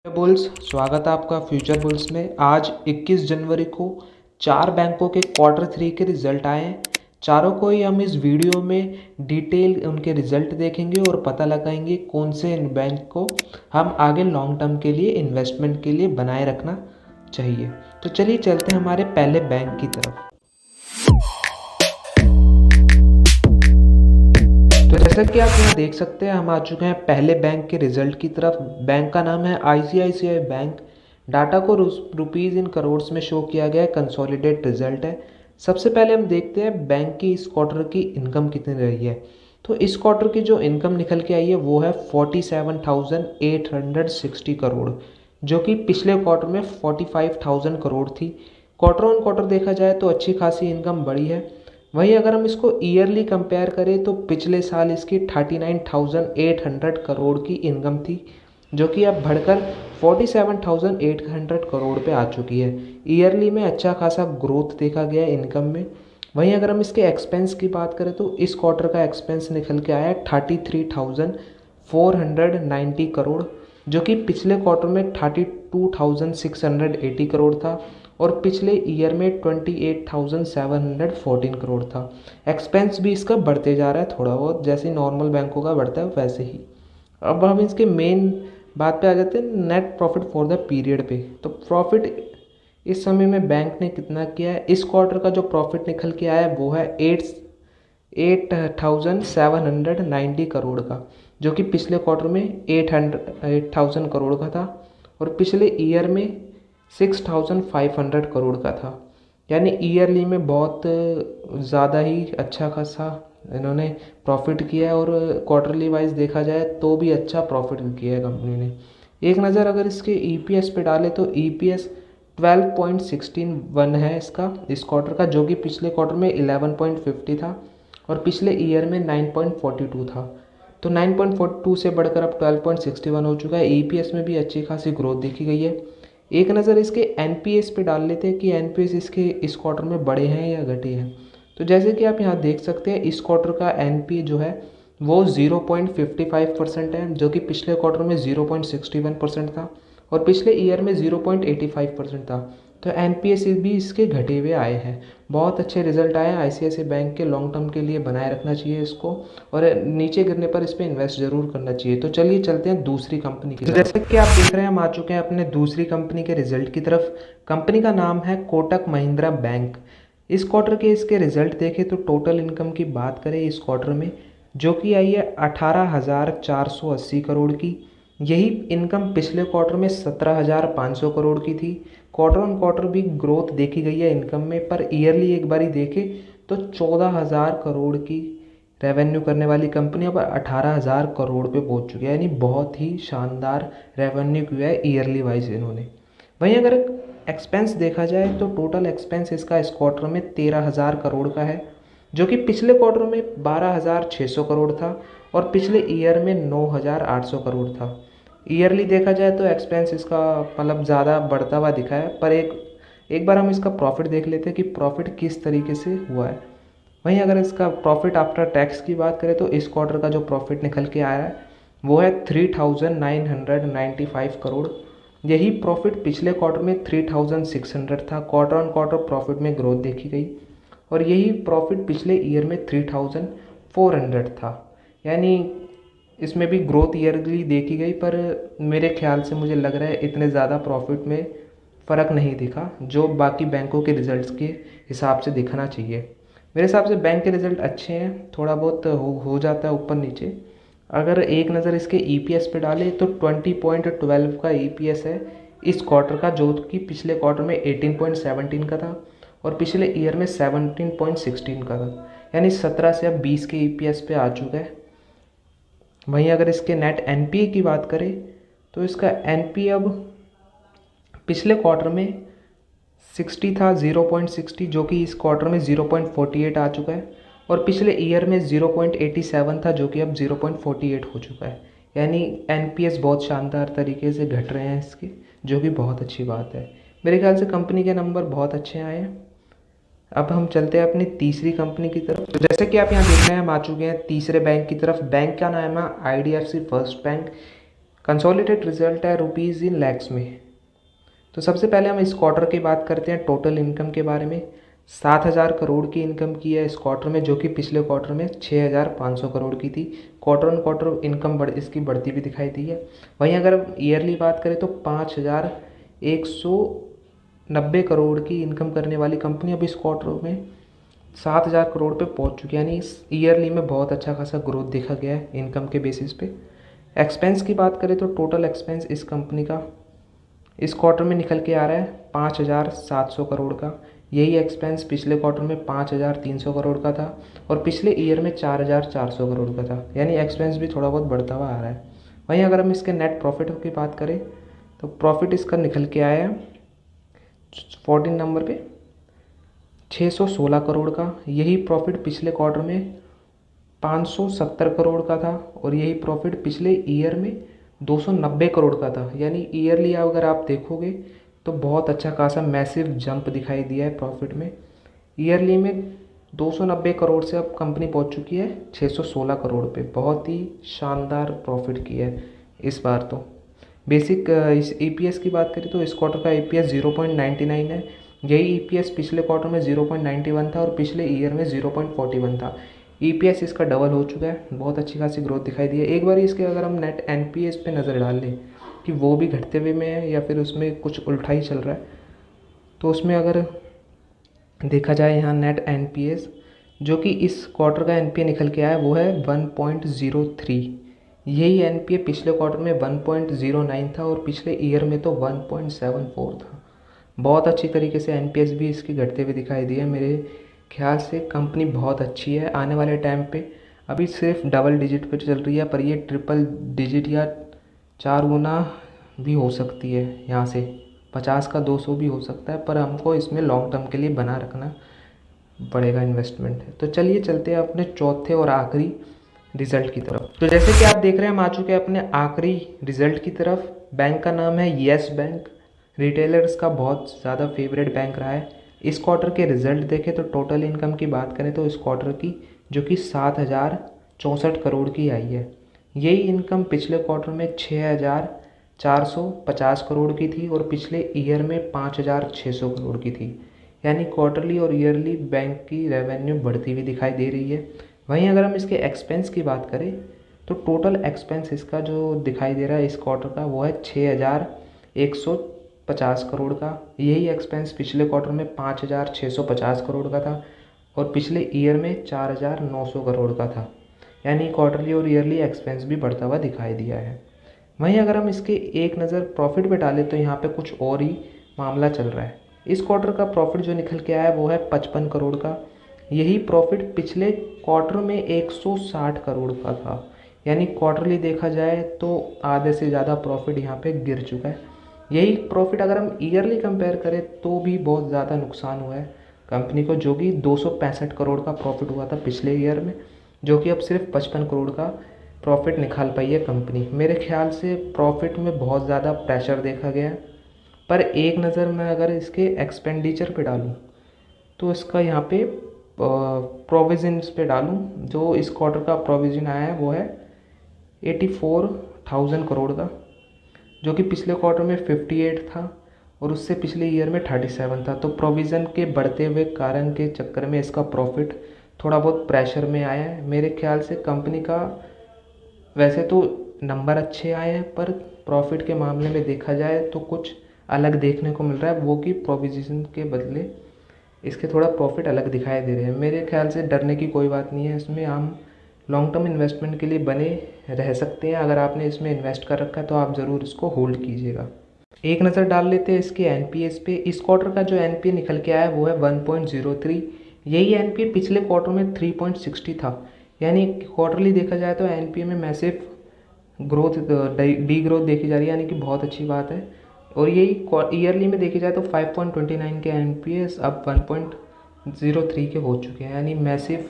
Bulls, स्वागत है आपका फ्यूचर बुल्स में। आज 21 जनवरी को 4 बैंकों के क्वार्टर 3 के रिजल्ट आए हैं। चारों को ही हम इस वीडियो में डिटेल उनके रिजल्ट देखेंगे और पता लगाएंगे कौन से इन बैंक को हम आगे लॉन्ग टर्म के लिए इन्वेस्टमेंट के लिए बनाए रखना चाहिए। तो चलिए चलते हैं हमारे पहले बैंक की तरफ। तो जैसा कि आप यहाँ देख सकते हैं, हम आ चुके हैं पहले बैंक के रिजल्ट की तरफ। बैंक का नाम है ICICI बैंक। डाटा को रुपीज़ इन करोड्स में शो किया गया है। कंसोलिडेट रिजल्ट है। सबसे पहले हम देखते हैं बैंक की इस क्वार्टर की इनकम कितनी रही है। तो इस क्वार्टर की जो इनकम निकल के आई है वो है 47,860 करोड़, जो कि पिछले क्वार्टर में 45,000 करोड़ थी। क्वार्टर ऑन क्वार्टर देखा जाए तो अच्छी खासी इनकम बढ़ी है। वहीं अगर हम इसको ईयरली कंपेयर करें तो पिछले साल इसकी 39,800 करोड़ की इनकम थी, जो कि अब बढ़कर 47,800 करोड़ पे आ चुकी है। ईयरली में अच्छा खासा ग्रोथ देखा गया है इनकम में। वहीं अगर हम इसके एक्सपेंस की बात करें तो इस क्वार्टर का एक्सपेंस निकल के आया है 33,490 करोड़, जो कि पिछले क्वार्टर में 32,680 करोड़ था और पिछले ईयर में 28,714 करोड़ था। एक्सपेंस भी इसका बढ़ते जा रहा है थोड़ा बहुत, जैसे नॉर्मल बैंकों का बढ़ता है वैसे ही। अब हम इसके मेन बात पे आ जाते हैं, net profit for the period पे। तो प्रॉफिट इस समय में बैंक ने कितना किया है। इस क्वार्टर का जो प्रॉफिट निकल के आया है वो है 8,790 करोड़ का, जो कि पिछले क्वार्टर में 8,000 करोड़ का था और पिछले ईयर में 6,500 करोड़ का था। यानी ईयरली में बहुत ज़्यादा ही अच्छा खासा इन्होंने प्रॉफिट किया है और क्वार्टरली वाइज देखा जाए तो भी अच्छा प्रॉफिट किया है कंपनी ने। एक नज़र अगर इसके EPS पे डालें तो EPS 12.16 है इसका इस क्वार्टर का, जो कि पिछले क्वार्टर में 11.50 था और पिछले ईयर में 9.42 था। तो 9.42 से बढ़कर अब 12.61 हो चुका है। EPS में भी अच्छी खासी ग्रोथ देखी गई है। एक नज़र इसके NPS पे डाल लेते हैं कि NPS इसके इस क्वार्टर में बढ़े हैं या घटे हैं। तो जैसे कि आप यहाँ देख सकते हैं, इस क्वार्टर का NPA जो है वो 0.55% है, जो कि पिछले क्वार्टर में 0.61% था और पिछले ईयर में 0.85% था। तो NPS भी इसके घटे हुए आए हैं। बहुत अच्छे रिजल्ट आए हैं। ICICI बैंक के लॉन्ग टर्म के लिए बनाए रखना चाहिए इसको, और नीचे गिरने पर इस पर इन्वेस्ट जरूर करना चाहिए। तो चलिए चलते हैं दूसरी कंपनी की तरफ। जैसे कि आप देख रहे हैं, हम आ चुके हैं अपने दूसरी कंपनी के रिजल्ट की तरफ। कंपनी का नाम है कोटक महिंद्रा बैंक। इस क्वार्टर के इसके रिजल्ट देखें तो टोटल इनकम की बात करें इस क्वार्टर में, जो कि आई है 18,480 करोड़ की। यही इनकम पिछले क्वार्टर में 17,500 करोड़ की थी। क्वार्टर ऑन क्वार्टर भी ग्रोथ देखी गई है इनकम में, पर ईयरली एक बारी देखें तो 14,000 करोड़ की रेवेन्यू करने वाली कंपनी अब 18,000 करोड़ पे पहुंच चुकी है। यानी बहुत ही शानदार रेवेन्यू किया है ईयरली वाइज इन्होंने। वहीं अगर एक्सपेंस देखा जाए तो टोटल एक्सपेंस इसका इस क्वार्टर में 13,000 करोड़ का है, जो कि पिछले क्वार्टर में 12,600 करोड़ था और पिछले ईयर में 9,800 करोड़ था। ईयरली देखा जाए तो एक्सपेंस इसका मतलब ज़्यादा बढ़ता हुआ दिखा है, पर एक बार हम इसका प्रॉफिट देख लेते हैं कि प्रॉफिट किस तरीके से हुआ है। वहीं अगर इसका प्रॉफिट आफ्टर टैक्स की बात करें तो इस क्वार्टर का जो प्रॉफिट निकल के आया है वो है 3,995 करोड़। यही प्रॉफिट पिछले क्वार्टर में 3,600 था। क्वार्टर ऑन क्वार्टर प्रॉफिट में ग्रोथ देखी गई और यही प्रॉफिट पिछले ईयर में 3,400 था। यानी इसमें भी ग्रोथ ईयरली देखी गई, पर मेरे ख्याल से मुझे लग रहा है इतने ज़्यादा प्रॉफिट में फ़र्क नहीं दिखा जो बाकी बैंकों के रिज़ल्ट्स के हिसाब से दिखना चाहिए। मेरे हिसाब से बैंक के रिज़ल्ट अच्छे हैं, थोड़ा बहुत हो जाता है ऊपर नीचे। अगर एक नज़र इसके EPS पे डालें तो 20.12 का EPS है इस क्वार्टर का, जो कि पिछले क्वार्टर में 18.17 का था और पिछले ईयर में 17.16 का था। यानी 17 से अब 20 के EPS पे आ चुका है। वहीं अगर इसके नेट NPA की बात करें तो इसका NPA अब पिछले क्वार्टर में 60 था, 0.60, जो कि इस क्वार्टर में 0.48 आ चुका है और पिछले ईयर में 0.87 था, जो कि अब 0.48 हो चुका है। यानी NPS बहुत शानदार तरीके से घट रहे हैं इसके, जो कि बहुत अच्छी बात है। मेरे ख्याल से कंपनी के नंबर बहुत अच्छे आए हैं। अब हम चलते हैं अपनी तीसरी कंपनी की तरफ। तो जैसे कि आप यहाँ देख रहे हैं, हम आ चुके हैं तीसरे बैंक की तरफ। बैंक का नाम है IDFC first bank. Consolidated result है रुपीज़ इन लैक्स में। तो सबसे पहले हम इस क्वार्टर की बात करते हैं टोटल इनकम के बारे में। 7,000 करोड़ की इनकम की है इस क्वार्टर में, जो कि पिछले क्वार्टर में 6,500 करोड़ की थी। क्वार्टर ऑन क्वार्टर इनकम इसकी बढ़ती भी दिखाई दी है। वहीं अगर हम ईयरली बात करें तो 5,190 करोड़ की इनकम करने वाली कंपनी अब इस क्वार्टर में 7,000 करोड़ पे पहुंच चुकी है। यानी इस ईयरली में बहुत अच्छा खासा ग्रोथ देखा गया है इनकम के बेसिस पे। एक्सपेंस की बात करें तो टोटल एक्सपेंस इस कंपनी का इस क्वार्टर में निकल के आ रहा है 5,700 करोड़ का। यही एक्सपेंस पिछले क्वार्टर में 5,300 करोड़ का था और पिछले ईयर में 4,400 करोड़ का था। यानी एक्सपेंस भी थोड़ा बहुत बढ़ता हुआ आ रहा है। वहीं अगर हम इसके नेट प्रॉफिट की बात करें तो प्रॉफिट इसका निकल के आया है 14 नंबर पे 616 करोड़ का। यही प्रॉफिट पिछले क्वार्टर में 570 करोड़ का था और यही प्रॉफिट पिछले ईयर में 290 करोड़ का था। यानी ईयरली अगर आप देखोगे तो बहुत अच्छा खासा मैसिव जंप दिखाई दिया है प्रॉफिट में। ईयरली में 290 करोड़ से अब कंपनी पहुंच चुकी है 616 करोड़ पे। बहुत ही शानदार प्रॉफिट किया है इस बार तो। बेसिक इस ईपीएस की बात करें तो इस क्वार्टर का ईपीएस 0.99 है। यही ईपीएस पिछले क्वार्टर में 0.91 था और पिछले ईयर में 0.41 था। ईपीएस इसका डबल हो चुका है। बहुत अच्छी खासी ग्रोथ दिखाई दी है। एक बार इसके अगर हम नेट एनपीएस पे नज़र डाल लें कि वो भी घटते हुए में है या फिर उसमें कुछ उल्टा ही चल रहा है, तो उसमें अगर देखा जाए यहाँ नेट एनपीएस जो कि इस क्वार्टर का एनपीए निकल के आया वो है 1.03। यही एनपीए पिछले क्वार्टर में 1.09 था और पिछले ईयर में तो 1.74 था। बहुत अच्छी तरीके से एनपीएस भी इसकी घटते हुए दिखाई दी है। मेरे ख्याल से कंपनी बहुत अच्छी है। आने वाले टाइम पे अभी सिर्फ डबल डिजिट पे चल रही है, पर ये ट्रिपल डिजिट या 4 गुना भी हो सकती है। यहाँ से 50 का 200 भी हो सकता है, पर हमको इसमें लॉन्ग टर्म के लिए बना रखना पड़ेगा इन्वेस्टमेंट है। तो चलिए चलते हैं अपने चौथे और आखिरी रिजल्ट की तरफ। तो जैसे कि आप देख रहे हैं हम आ चुके हैं अपने आखिरी रिजल्ट की तरफ। बैंक का नाम है येस बैंक। रिटेलर्स का बहुत ज़्यादा फेवरेट बैंक रहा है। इस क्वार्टर के रिजल्ट देखें तो टोटल इनकम की बात करें तो इस क्वार्टर की जो कि 7,064 करोड़ की आई है। यही इनकम पिछले क्वार्टर में 6,450 करोड़ की थी और पिछले ईयर में 5,600 करोड़ की थी। यानी क्वार्टरली और ईयरली बैंक की रेवेन्यू बढ़ती हुई दिखाई दे रही है। वहीं अगर हम इसके एक्सपेंस की बात करें तो टोटल एक्सपेंस इसका जो दिखाई दे रहा है इस क्वार्टर का वो है 6,150 करोड़ का। यही एक्सपेंस पिछले क्वार्टर में 5,650 करोड़ का था और पिछले ईयर में 4,900 करोड़ का था। यानी क्वार्टरली और ईयरली एक्सपेंस भी बढ़ता हुआ दिखाई दिया है। वहीं अगर हम इसके एक नज़र प्रॉफिट पे डालें तो यहाँ पे कुछ और ही मामला चल रहा है। इस क्वार्टर का प्रॉफिट जो निकल के आया है वो है 55 करोड़ का। यही प्रॉफिट पिछले क्वार्टर में 160 करोड़ का था। यानी क्वार्टरली देखा जाए तो आधे से ज़्यादा प्रॉफिट यहाँ पे गिर चुका है। यही प्रॉफिट अगर हम ईयरली कंपेयर करें तो भी बहुत ज़्यादा नुकसान हुआ है कंपनी को, जो कि 265 करोड़ का प्रॉफिट हुआ था पिछले ईयर में, जो कि अब सिर्फ 55 करोड़ का प्रॉफिट निकाल पाई है कंपनी। मेरे ख्याल से प्रॉफिट में बहुत ज़्यादा प्रेशर देखा गया है। पर एक नज़र मैं अगर इसके एक्सपेंडिचर पे डालूँ तो इसका यहाँ पे प्रोविजन्स पे डालूँ, जो इस क्वार्टर का प्रोविज़न आया है वो है 84,000 करोड़ का, जो कि पिछले क्वार्टर में 58 था और उससे पिछले ईयर में 37 था। तो प्रोविज़न के बढ़ते हुए कारण के चक्कर में इसका प्रॉफिट थोड़ा बहुत प्रेशर में आया है। मेरे ख्याल से कंपनी का वैसे तो नंबर अच्छे आए हैं, पर प्रॉफिट के मामले में देखा जाए तो कुछ अलग देखने को मिल रहा है, वो कि प्रोविज़न के बदले इसके थोड़ा प्रॉफिट अलग दिखाई दे रहे हैं। मेरे ख्याल से डरने की कोई बात नहीं है। इसमें हम लॉन्ग टर्म इन्वेस्टमेंट के लिए बने रह सकते हैं। अगर आपने इसमें इन्वेस्ट कर रखा है तो आप ज़रूर इसको होल्ड कीजिएगा। एक नज़र डाल लेते हैं इसके एनपीएस पे। इस क्वार्टर का जो एनपीए निकल के आया वो है 1.03। यही एनपीए पिछले क्वार्टर में 3.60 था। यानी क्वार्टरली देखा जाए तो एनपीए में मैसिव ग्रोथ डी ग्रोथ देखी जा रही है, यानी कि बहुत अच्छी बात है। और यही ईयरली में देखी जाए तो 5.29 के एनपीएस अब 1.03 के हो चुके हैं। यानी मैसिव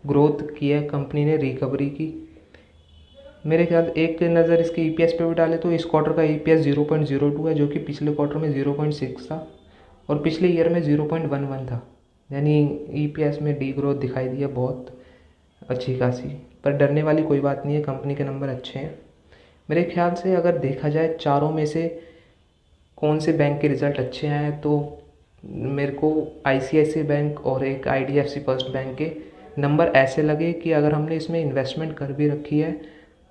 ग्रोथ की है कंपनी ने, रिकवरी की। मेरे ख्याल एक नज़र इसके ईपीएस पे भी डाले तो इस क्वार्टर का ईपीएस 0.02 है, जो कि पिछले क्वार्टर में 0.6 था और पिछले ईयर में 0.11 था। यानी ईपीएस में डी ग्रोथ दिखाई दी है बहुत अच्छी खासी, पर डरने वाली कोई बात नहीं है, कंपनी के नंबर अच्छे हैं। मेरे ख्याल से अगर देखा जाए चारों में से कौन से बैंक के रिज़ल्ट अच्छे आए हैं, तो मेरे को आईसीआईसीआई बैंक और एक आईडीएफसी फर्स्ट बैंक के नंबर ऐसे लगे कि अगर हमने इसमें इन्वेस्टमेंट कर भी रखी है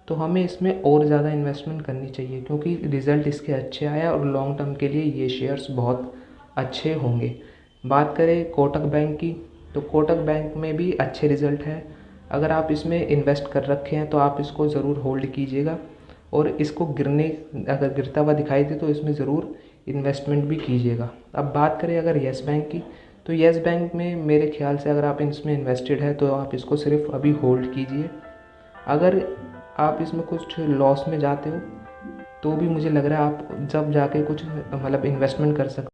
तो हमें इसमें और ज़्यादा इन्वेस्टमेंट करनी चाहिए, क्योंकि रिज़ल्ट इसके अच्छे आए और लॉन्ग टर्म के लिए ये शेयर्स बहुत अच्छे होंगे। बात करें कोटक बैंक की, तो कोटक बैंक में भी अच्छे रिज़ल्ट हैं। अगर आप इसमें इन्वेस्ट कर रखे हैं तो आप इसको ज़रूर होल्ड कीजिएगा, और इसको अगर गिरता हुआ दिखाई दे तो इसमें ज़रूर इन्वेस्टमेंट भी कीजिएगा। अब बात करें अगर येस बैंक की, तो येस बैंक में मेरे ख्याल से अगर आप इसमें इन्वेस्टेड है तो आप इसको सिर्फ अभी होल्ड कीजिए। अगर आप इसमें कुछ लॉस में जाते हो तो भी मुझे लग रहा है आप जब जाके कुछ मतलब इन्वेस्टमेंट कर सकते